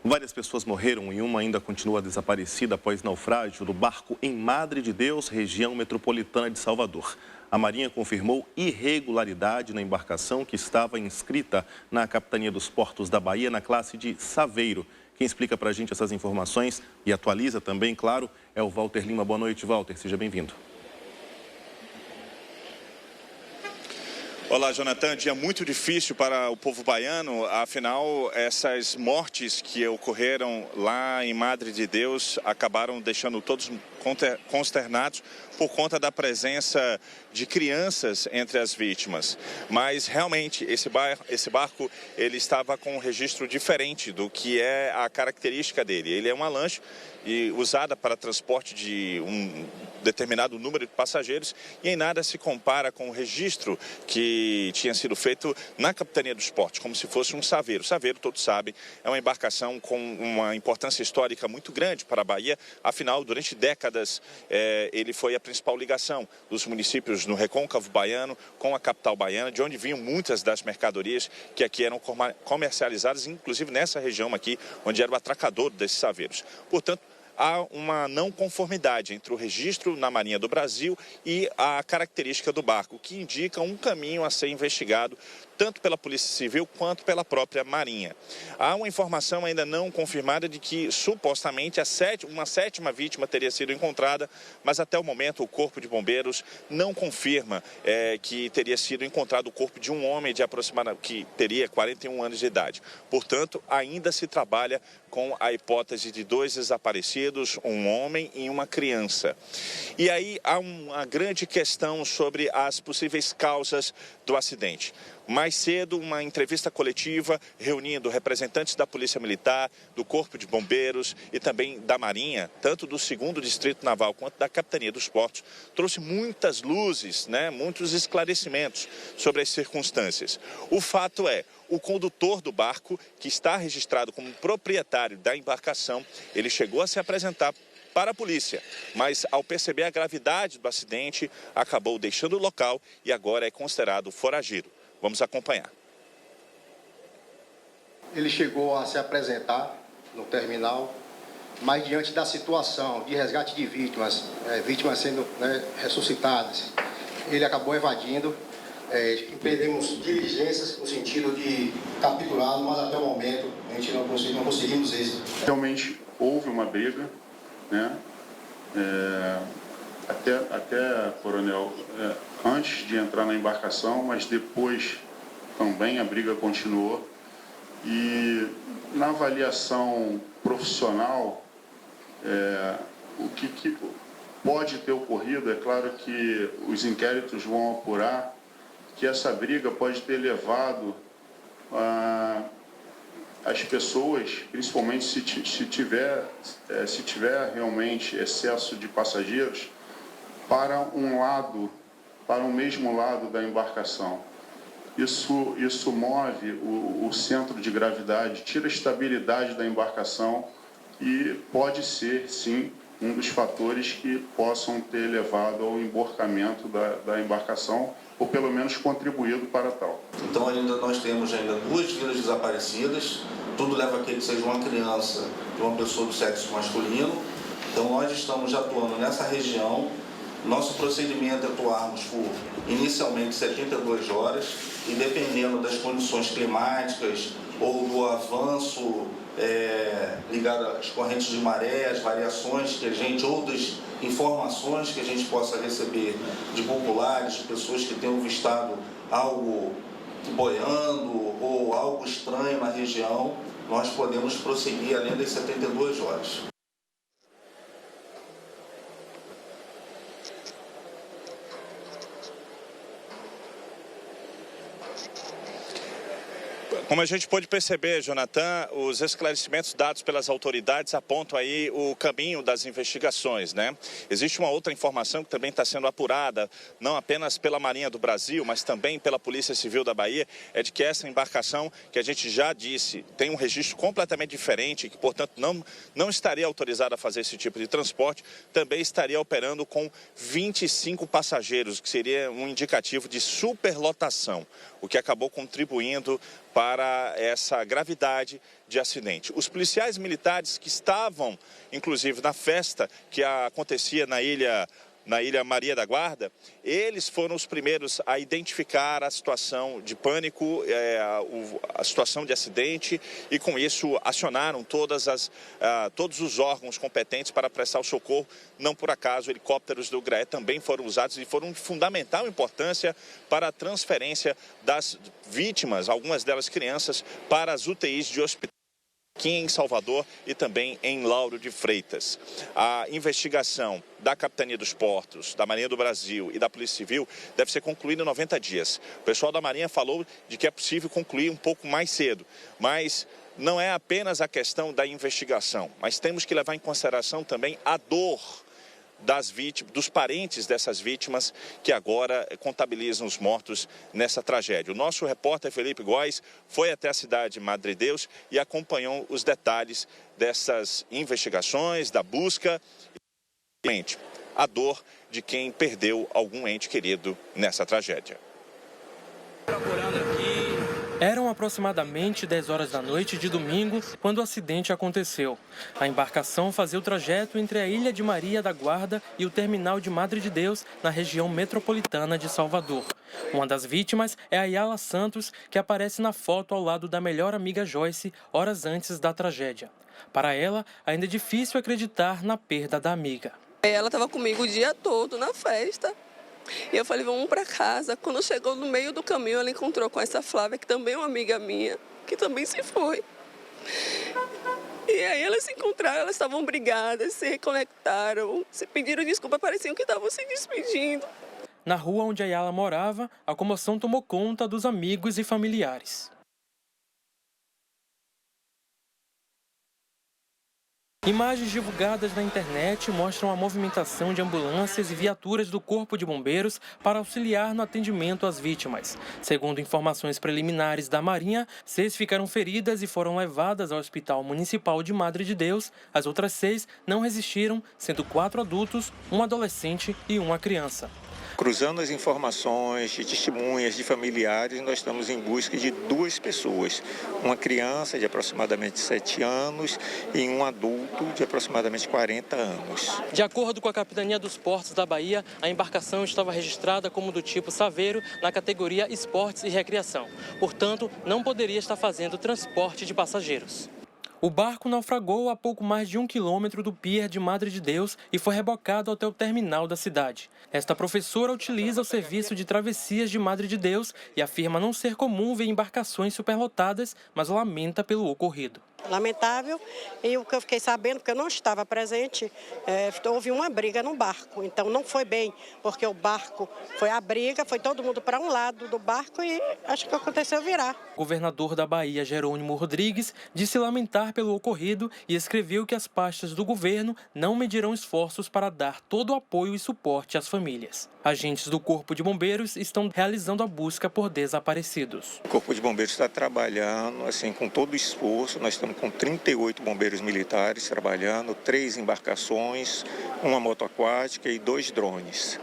Várias pessoas morreram e uma ainda continua desaparecida após naufrágio do barco em Madre de Deus, região metropolitana de Salvador. A Marinha confirmou irregularidade na embarcação que estava inscrita na Capitania dos Portos da Bahia na classe de Saveiro. Quem explica para a gente essas informações e atualiza também, claro, é o Walter Lima. Boa noite, Walter. Seja bem-vindo. Olá, Jonathan. Dia muito difícil para o povo baiano, afinal, essas mortes que ocorreram lá em Madre de Deus acabaram deixando todos consternados por conta da presença de crianças entre as vítimas. Mas, realmente, esse barco ele estava com um registro diferente do que é a característica dele. Ele é uma lancha e usada para transporte de um determinado número de passageiros e em nada se compara com o registro que tinha sido feito na Capitania dos Portos, como se fosse um saveiro. Saveiro, todos sabem, é uma embarcação com uma importância histórica muito grande para a Bahia. Afinal, durante décadas, ele foi a principal ligação dos municípios no recôncavo baiano com a capital baiana, de onde vinham muitas das mercadorias que aqui eram comercializadas, inclusive nessa região aqui, onde era o atracador desses saveiros. Portanto, há uma não conformidade entre o registro na Marinha do Brasil e a característica do barco, que indica um caminho a ser investigado tanto pela Polícia Civil quanto pela própria Marinha. Há uma informação ainda não confirmada de que, supostamente, uma sétima vítima teria sido encontrada, mas até o momento o Corpo de Bombeiros não confirma que teria sido encontrado o corpo de um homem de aproximadamente que teria 41 anos de idade. Portanto, ainda se trabalha com a hipótese de 2 desaparecidos, um homem e uma criança. E aí há uma grande questão sobre as possíveis causas do acidente. Mais cedo, uma entrevista coletiva reunindo representantes da Polícia Militar, do Corpo de Bombeiros e também da Marinha, tanto do 2º Distrito Naval quanto da Capitania dos Portos, trouxe muitas luzes, muitos esclarecimentos sobre as circunstâncias. O fato é, o condutor do barco, que está registrado como proprietário da embarcação, ele chegou a se apresentar para a polícia, mas ao perceber a gravidade do acidente, acabou deixando o local e agora é considerado foragido. Vamos acompanhar. Ele chegou a se apresentar no terminal, mas diante da situação de resgate de vítimas, vítimas sendo ressuscitadas, ele acabou evadindo. Empreendemos diligências no sentido de capturá-lo, mas até o momento a gente não conseguimos êxito. Realmente houve uma briga, até coronel, antes de entrar na embarcação, mas depois também a briga continuou. E na avaliação profissional, o que pode ter ocorrido, é claro que os inquéritos vão apurar que essa briga pode ter levado as pessoas, principalmente se tiver realmente excesso de passageiros, para o mesmo lado da embarcação. Isso move o centro de gravidade, tira a estabilidade da embarcação e pode ser, sim, um dos fatores que possam ter levado ao emborcamento da embarcação, ou pelo menos contribuído para tal. Então nós temos ainda 2 vidas desaparecidas, tudo leva a que seja uma criança e uma pessoa do sexo masculino. Então nós estamos atuando nessa região. Nosso procedimento é atuarmos por inicialmente 72 horas e dependendo das condições climáticas ou do avanço ligado às correntes de maré, as variações que a gente, outras informações que a gente possa receber de populares, de pessoas que tenham avistado algo boiando ou algo estranho na região, nós podemos prosseguir além das 72 horas. Como a gente pôde perceber, Jonathan, os esclarecimentos dados pelas autoridades apontam aí o caminho das investigações, Existe uma outra informação que também está sendo apurada, não apenas pela Marinha do Brasil, mas também pela Polícia Civil da Bahia, é de que essa embarcação, que a gente já disse, tem um registro completamente diferente e que, portanto, não estaria autorizada a fazer esse tipo de transporte, também estaria operando com 25 passageiros, que seria um indicativo de superlotação, o que acabou contribuindo para essa gravidade de acidente. Os policiais militares que estavam, inclusive, na festa que acontecia na Ilha Maria da Guarda, eles foram os primeiros a identificar a situação de pânico, a situação de acidente, e com isso acionaram todos os órgãos competentes para prestar o socorro. Não por acaso, helicópteros do GRAE também foram usados e foram de fundamental importância para a transferência das vítimas, algumas delas crianças, para as UTIs de hospitais aqui em Salvador e também em Lauro de Freitas. A investigação da Capitania dos Portos, da Marinha do Brasil e da Polícia Civil deve ser concluída em 90 dias. O pessoal da Marinha falou de que é possível concluir um pouco mais cedo, mas não é apenas a questão da investigação, mas temos que levar em consideração também a dor das vítimas, dos parentes dessas vítimas que agora contabilizam os mortos nessa tragédia. O nosso repórter Felipe Góes foi até a cidade de Madre de Deus e acompanhou os detalhes dessas investigações, da busca e a dor de quem perdeu algum ente querido nessa tragédia. Eram aproximadamente 10 horas da noite de domingo quando o acidente aconteceu. A embarcação fazia o trajeto entre a Ilha de Maria da Guarda e o terminal de Madre de Deus, na região metropolitana de Salvador. Uma das vítimas é a Yala Santos, que aparece na foto ao lado da melhor amiga Joyce, horas antes da tragédia. Para ela, ainda é difícil acreditar na perda da amiga. Ela estava comigo o dia todo na festa. E eu falei, vamos para casa. Quando chegou no meio do caminho, ela encontrou com essa Flávia, que também é uma amiga minha, que também se foi. E aí elas se encontraram, elas estavam brigadas, se reconectaram, se pediram desculpa, pareciam que estavam se despedindo. Na rua onde a Yala morava, a comoção tomou conta dos amigos e familiares. Imagens divulgadas na internet mostram a movimentação de ambulâncias e viaturas do Corpo de Bombeiros para auxiliar no atendimento às vítimas. Segundo informações preliminares da Marinha, 6 ficaram feridas e foram levadas ao Hospital Municipal de Madre de Deus. As outras 6 não resistiram, sendo 4 adultos, um adolescente e uma criança. Cruzando as informações de testemunhas, de familiares, nós estamos em busca de 2 pessoas. Uma criança de aproximadamente 7 anos e um adulto de aproximadamente 40 anos. De acordo com a Capitania dos Portos da Bahia, a embarcação estava registrada como do tipo Saveiro na categoria Esportes e Recreação. Portanto, não poderia estar fazendo transporte de passageiros. O barco naufragou a pouco mais de 1 quilômetro do pier de Madre de Deus e foi rebocado até o terminal da cidade. Esta professora utiliza o serviço de travessias de Madre de Deus e afirma não ser comum ver embarcações superlotadas, mas lamenta pelo ocorrido. Lamentável, e o que eu fiquei sabendo, porque eu não estava presente, houve uma briga no barco, então não foi bem, porque o barco foi a briga, foi todo mundo para um lado do barco e acho que aconteceu virar. O governador da Bahia, Jerônimo Rodrigues, disse lamentar pelo ocorrido e escreveu que as pastas do governo não medirão esforços para dar todo o apoio e suporte às famílias. Agentes do Corpo de Bombeiros estão realizando a busca por desaparecidos. O Corpo de Bombeiros está trabalhando assim, com todo o esforço. Nós estamos com 38 bombeiros militares trabalhando, 3 embarcações, uma moto aquática e 2 drones.